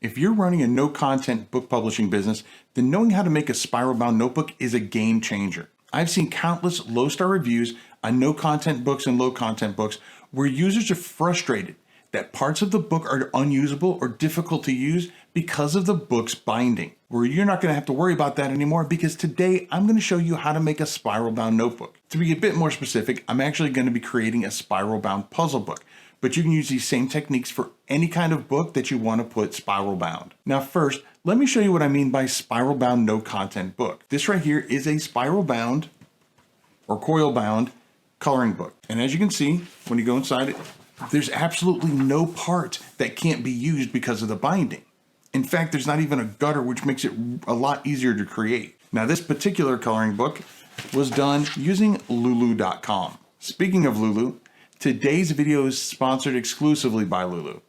If you're running a no-content book publishing business, then knowing how to make a spiral-bound notebook is a game changer. I've seen countless low-star reviews on no-content books and low-content books where users are frustrated that parts of the book are unusable or difficult to use because of the book's binding. Where you're not going to have to worry about that anymore, because today I'm going to show you how to make a spiral-bound notebook. To be a bit more specific, I'm actually going to be creating a spiral-bound puzzle book. But you can use these same techniques for any kind of book that you want to put spiral bound. Now first, let me show you what I mean by spiral bound no content book. This right here is a spiral bound or coil bound coloring book. And as you can see, when you go inside it, there's absolutely no part that can't be used because of the binding. In fact, there's not even a gutter, which makes it a lot easier to create. Now this particular coloring book was done using Lulu.com. Speaking of Lulu, today's video is sponsored exclusively by Lulu.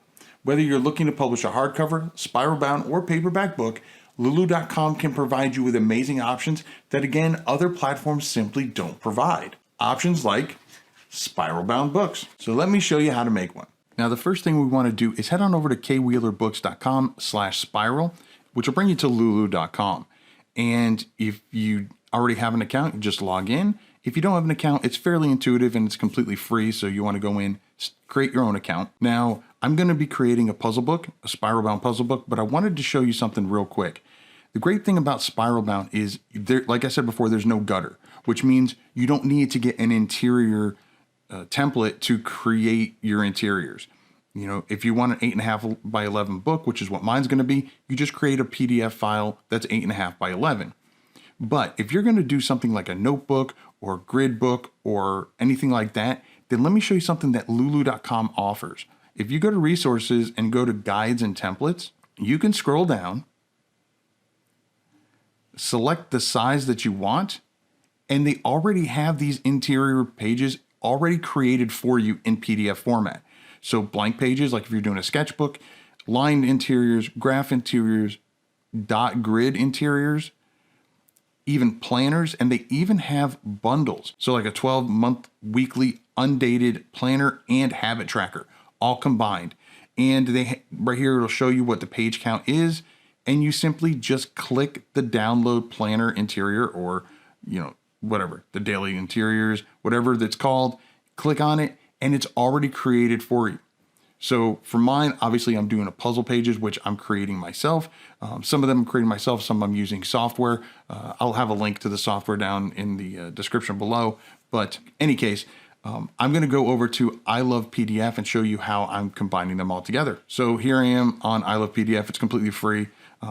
Whether you're looking to publish a hardcover, spiral-bound, or paperback book, Lulu.com can provide you with amazing options that, again, other platforms simply don't provide. Options like spiral-bound books. So let me show you how to make one. Now, the first thing we want to do is head on over to kwheelerbooks.com/spiral, which will bring you to Lulu.com. And if you already have an account, you just log in. If you don't have an account, it's fairly intuitive and it's completely free, so you want to go in, create your own account. Now, I'm going to be creating a puzzle book, a spiral-bound puzzle book, but I wanted to show you something real quick. The great thing about spiral-bound is, like I said before, there's no gutter, which means you don't need to get an interior template to create your interiors. You know, if you want an 8.5 by 11 book, which is what mine's going to be, you just create a PDF file that's 8.5 by 11. But if you're going to do something like a notebook or grid book or anything like that, then let me show you something that Lulu.com offers. If you go to resources and go to guides and templates, you can scroll down, select the size that you want, and they already have these interior pages already created for you in PDF format. So blank pages, like if you're doing a sketchbook, lined interiors, graph interiors, dot grid interiors, even planners, and they even have bundles. So like a 12-month weekly undated planner and habit tracker, all combined. And right here, it'll show you what the page count is. And you simply just click the download planner interior, or, you know, whatever, the daily interiors, whatever that's called, click on it and it's already created for you. So for mine, obviously I'm doing a puzzle pages, which I'm creating myself. Some of them I'm creating myself, some I'm using software. I'll have a link to the software down in the description below. But in any case, I'm going to go over to I Love PDF and show you how I'm combining them all together. So here I am on I Love PDF. It's completely free.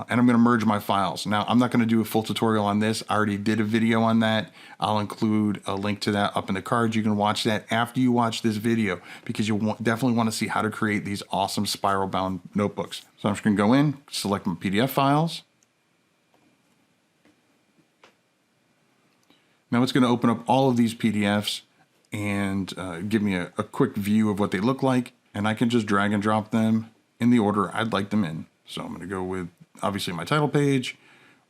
And I'm going to merge my files. Now, I'm not going to do a full tutorial on this. I already did a video on that. I'll include a link to that up in the cards. You can watch that after you watch this video, because you'll definitely want to see how to create these awesome spiral bound notebooks. So I'm just going to go in, select my PDF files. Now it's going to open up all of these PDFs and give me a quick view of what they look like. And I can just drag and drop them in the order I'd like them in. So I'm going to go with, obviously, my title page.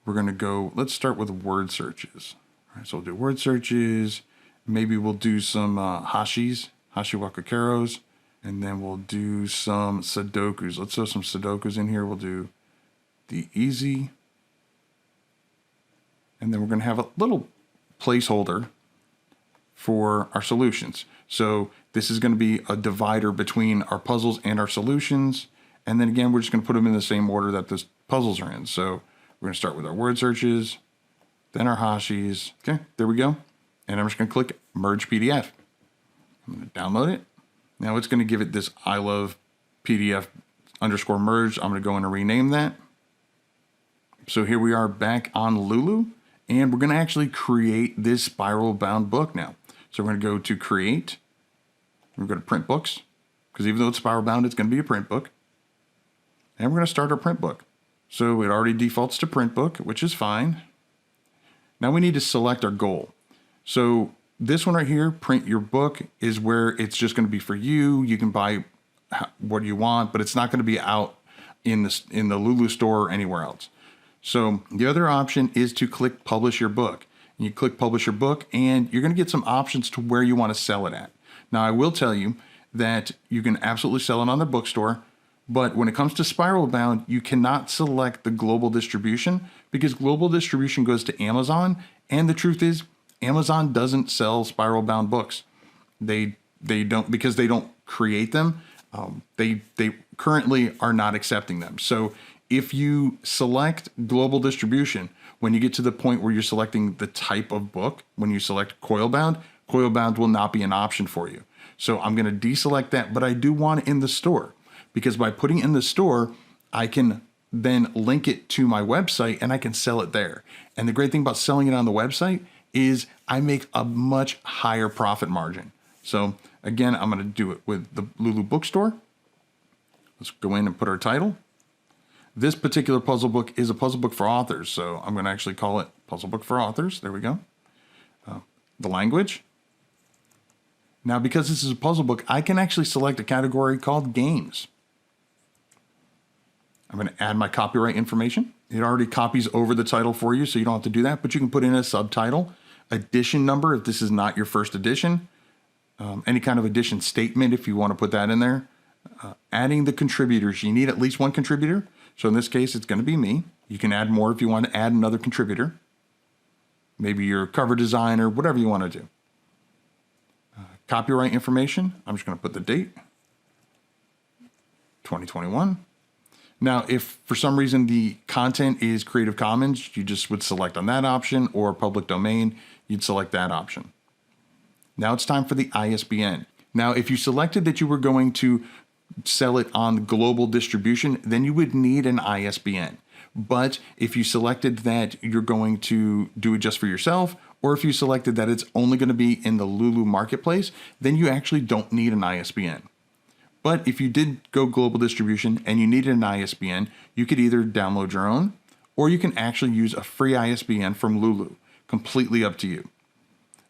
We're going to go, let's start with word searches. All right, so we'll do word searches. Maybe we'll do some hashiwaka karos, and then we'll do some Sudokus. Let's throw some Sudokus in here. We'll do the easy. And then we're going to have a little placeholder for our solutions. So this is going to be a divider between our puzzles and our solutions. And then again, we're just going to put them in the same order that the puzzles are in. So we're going to start with our word searches, then our hashis. Okay, there we go. And I'm just going to click Merge PDF. I'm going to download it. Now it's going to give it this I Love PDF _ merge. I'm going to go in and rename that. So here we are back on Lulu, and we're going to actually create this spiral bound book now. So we're going to go to Create. We're going to Print Books, because even though it's spiral bound, it's going to be a print book. And we're going to start our print book. So it already defaults to print book, which is fine. Now we need to select our goal. So this one right here, print your book, is where it's just going to be for you. You can buy what you want, but it's not going to be out in the Lulu store or anywhere else. So the other option is to click Publish Your Book. You click Publish Your Book, and you're going to get some options to where you want to sell it at. Now I will tell you that you can absolutely sell it on the bookstore, But when it comes to spiral bound, you cannot select the global distribution because global distribution goes to Amazon. And the truth is, Amazon doesn't sell spiral bound books. They don't, because they don't create them. They currently are not accepting them. So if you select global distribution, when you get to the point where you're selecting the type of book, when you select coil bound will not be an option for you. So I'm going to deselect that, but I do want it in the store, because by putting it in the store, I can then link it to my website and I can sell it there. And the great thing about selling it on the website is I make a much higher profit margin. So again, I'm going to do it with the Lulu bookstore. Let's go in and put our title. This particular puzzle book is a puzzle book for authors, so I'm going to actually call it Puzzle Book for Authors. There we go. The language. Now, because this is a puzzle book, I can actually select a category called games. I'm going to add my copyright information. It already copies over the title for you, so you don't have to do that, but you can put in a subtitle, edition number if this is not your first edition, any kind of edition statement if you want to put that in there. Adding the contributors. You need at least one contributor. So in this case, it's going to be me. You can add more if you want to add another contributor. Maybe your cover designer, whatever you want to do. Copyright information. I'm just going to put the date, 2021. Now, if for some reason the content is Creative Commons, you just would select on that option, or public domain, you'd select that option. Now it's time for the ISBN. Now, if you selected that you were going to sell it on global distribution, then you would need an ISBN. But if you selected that you're going to do it just for yourself, or if you selected that it's only going to be in the Lulu marketplace, then you actually don't need an ISBN. But if you did go global distribution and you needed an ISBN, you could either download your own, or you can actually use a free ISBN from Lulu. Completely up to you.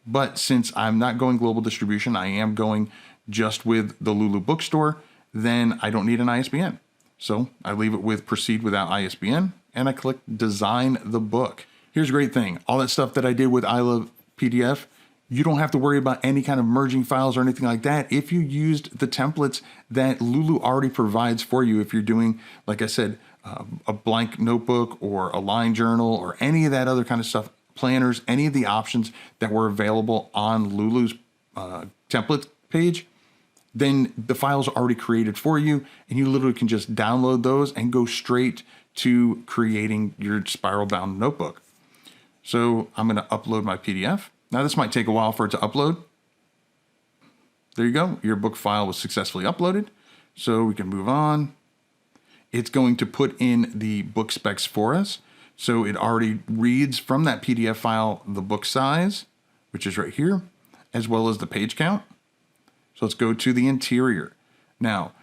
But since I'm not going global distribution, I am going just with the Lulu bookstore, then I don't need an ISBN. So I leave it with proceed without ISBN, and I click design the book. Here's a great thing. All that stuff that I did with I Love PDF, you don't have to worry about any kind of merging files or anything like that. If you used the templates that Lulu already provides for you, if you're doing, like I said, a blank notebook or a line journal or any of that other kind of stuff, planners, any of the options that were available on Lulu's template page, then the files are already created for you, and you literally can just download those and go straight to creating your spiral bound notebook. So I'm going to upload my PDF. Now this might take a while for it to upload. There you go. Your book file was successfully uploaded. So we can move on. It's going to put in the book specs for us. So it already reads from that PDF file the book size, which is right here, as well as the page count. So let's go to the interior. Now,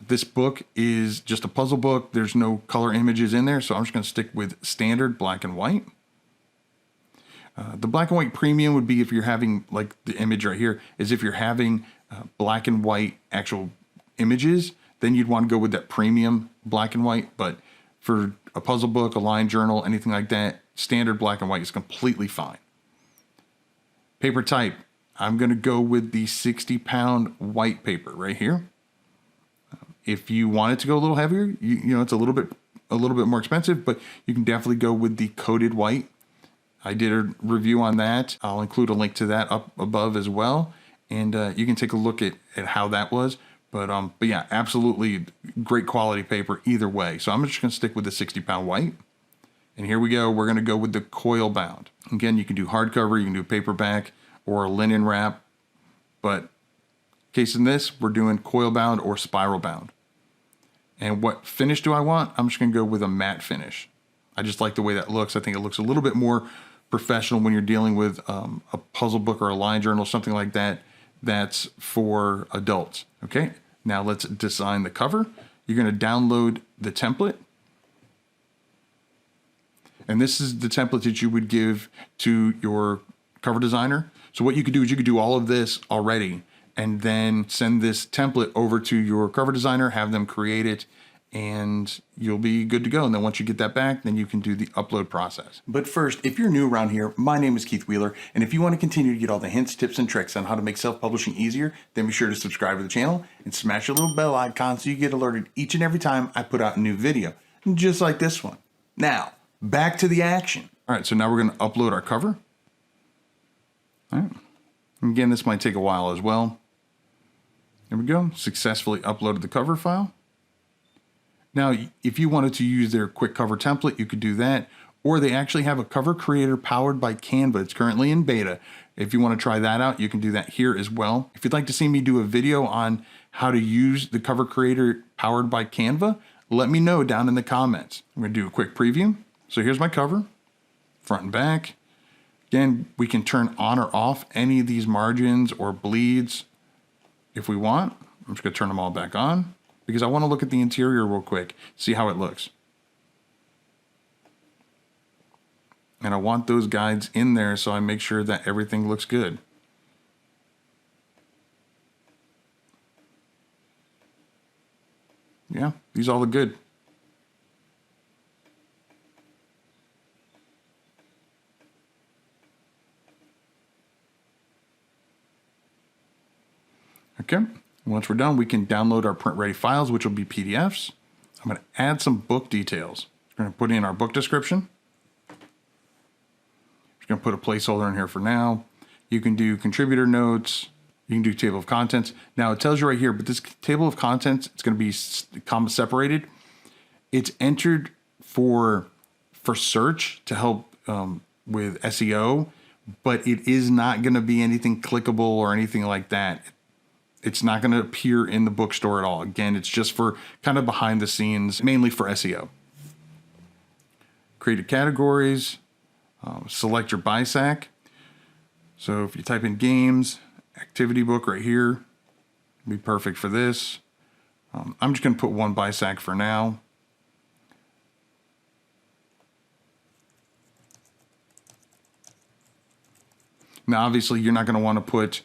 this book is just a puzzle book. There's no color images in there, so I'm just going to stick with standard black and white. The black and white premium would be if you're having, like the image right here, is if you're having black and white actual images, then you'd want to go with that premium black and white. But for a puzzle book, a line journal, anything like that, standard black and white is completely fine. Paper type, I'm going to go with the 60-pound white paper right here. If you want it to go a little heavier, you know, it's a little bit more expensive, but you can definitely go with the coated white. I did a review on that. I'll include a link to that up above as well, and you can take a look at how that was. But yeah, absolutely great quality paper either way. So I'm just going to stick with the 60-pound white. And here we go. We're going to go with the coil bound. Again, you can do hardcover, you can do paperback, or a linen wrap. But in case in this, we're doing coil bound or spiral bound. And what finish do I want? I'm just going to go with a matte finish. I just like the way that looks. I think it looks a little bit more professional when you're dealing with a puzzle book or a line journal, something like that, that's for adults. Okay, now let's design the cover. You're going to download the template. And this is the template that you would give to your cover designer. So what you could do is you could do all of this already and then send this template over to your cover designer, have them create it, and you'll be good to go. And then once you get that back, then you can do the upload process. But first, if you're new around here, my name is Keith Wheeler, and if you want to continue to get all the hints, tips, and tricks on how to make self-publishing easier, then be sure to subscribe to the channel and smash your little bell icon so you get alerted each and every time I put out a new video, just like this one. Now, back to the action. All right, so now we're going to upload our cover. All right. Again, this might take a while as well. There we go. Successfully uploaded the cover file. Now, if you wanted to use their quick cover template, you could do that. Or they actually have a cover creator powered by Canva. It's currently in beta. If you want to try that out, you can do that here as well. If you'd like to see me do a video on how to use the cover creator powered by Canva, let me know down in the comments. I'm going to do a quick preview. So here's my cover, front and back. Again, we can turn on or off any of these margins or bleeds if we want. I'm just going to turn them all back on, because I want to look at the interior real quick, see how it looks. And I want those guides in there so I make sure that everything looks good. Yeah, these all look good. Okay. Once we're done, we can download our print-ready files, which will be PDFs. I'm going to add some book details. We're going to put in our book description. Just going to put a placeholder in here for now. You can do contributor notes. You can do table of contents. Now, it tells you right here, but this table of contents, it's going to be comma separated. It's entered for search to help with SEO, but it is not going to be anything clickable or anything like that. It's not going to appear in the bookstore at all. Again, it's just for kind of behind the scenes, mainly for SEO. Created categories, select your BISAC. So if you type in games, activity book right here, it'd be perfect for this. I'm just going to put one BISAC for now. Now, obviously, you're not going to want to put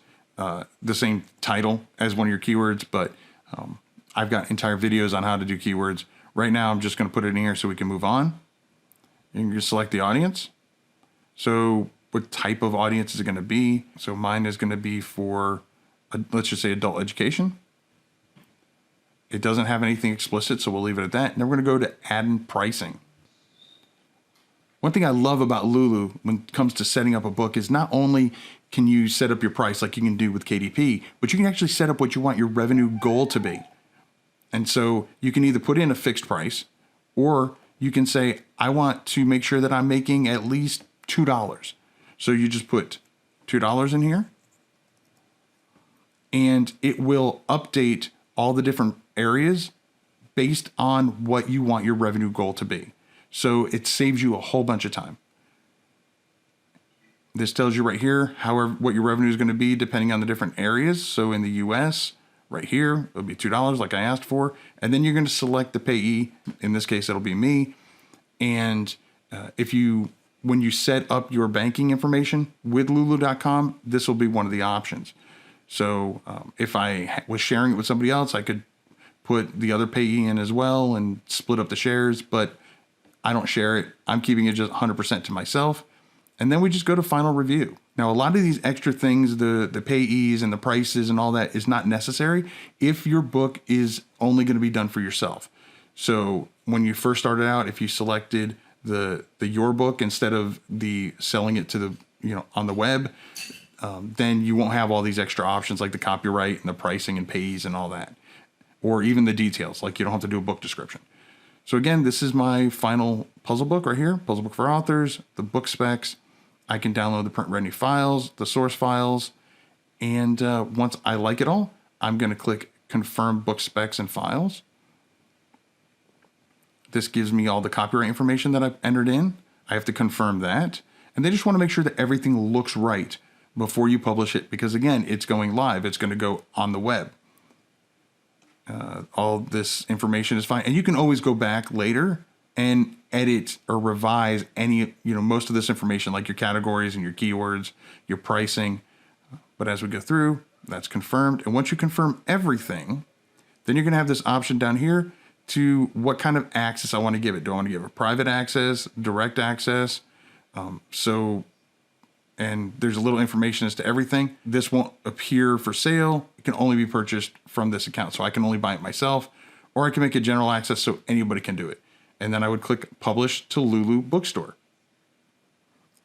the same title as one of your keywords, but I've got entire videos on how to do keywords. Right now, I'm just going to put it in here so we can move on. You can just select the audience. So what type of audience is it going to be? So mine is going to be for, let's just say, adult education. It doesn't have anything explicit, so we'll leave it at that. And then we're going to go to add in pricing. One thing I love about Lulu when it comes to setting up a book is not only can you set up your price like you can do with KDP, but you can actually set up what you want your revenue goal to be. And so you can either put in a fixed price, or you can say, I want to make sure that I'm making at least $2. So you just put $2 in here, and it will update all the different areas based on what you want your revenue goal to be. So it saves you a whole bunch of time. This tells you right here, however, what your revenue is going to be depending on the different areas. So in the US, right here, it'll be $2 like I asked for. And then you're going to select the payee. In this case, it'll be me. And when you set up your banking information with Lulu.com, this will be one of the options. So if I was sharing it with somebody else, I could put the other payee in as well and split up the shares, but I don't share it. I'm keeping it just 100% to myself. And then we just go to final review. Now, a lot of these extra things, the payees and the prices and all that, is not necessary if your book is only going to be done for yourself. So when you first started out, if you selected the your book instead of the selling it to the on the web, then you won't have all these extra options like the copyright and the pricing and payees and all that, or even the details, like you don't have to do a book description. So again, this is my final puzzle book right here, puzzle book for authors, the book specs. I can download the print ready files, the source files, and once I like it all, I'm going to click confirm book specs and files. This gives me all the copyright information that I've entered in. I have to confirm that. And they just want to make sure that everything looks right before you publish it, because again, it's going live. It's going to go on the web. All this information is fine. And you can always go back later and edit or revise any, most of this information, like your categories and your keywords, your pricing. But as we go through, that's confirmed. And once you confirm everything, then you're going to have this option down here to what kind of access I want to give it. Do I want to give it private access, direct access? And there's a little information as to everything. This won't appear for sale. It can only be purchased from this account. So I can only buy it myself, or I can make it general access so anybody can do it. And then I would click publish to Lulu bookstore.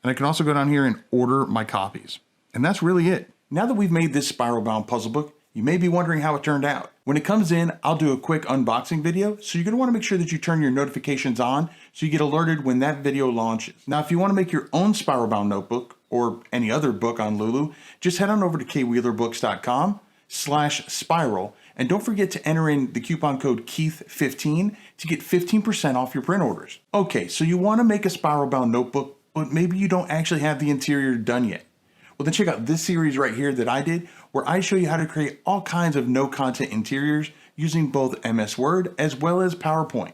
And I can also go down here and order my copies. And that's really it. Now that we've made this spiral bound puzzle book, you may be wondering how it turned out. When it comes in, I'll do a quick unboxing video, so you're gonna wanna make sure that you turn your notifications on so you get alerted when that video launches. Now, if you wanna make your own spiral bound notebook or any other book on Lulu, just head on over to kwheelerbooks.com/spiral, and don't forget to enter in the coupon code Keith15 to get 15% off your print orders. Okay, so you wanna make a spiral bound notebook, but maybe you don't actually have the interior done yet. Well, then check out this series right here that I did, where I show you how to create all kinds of no content interiors using both MS Word as well as PowerPoint.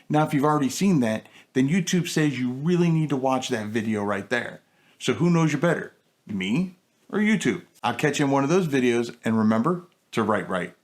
Now, if you've already seen that, then YouTube says you really need to watch that video right there. So who knows you better, me or YouTube? I'll catch you in one of those videos, and remember to write right.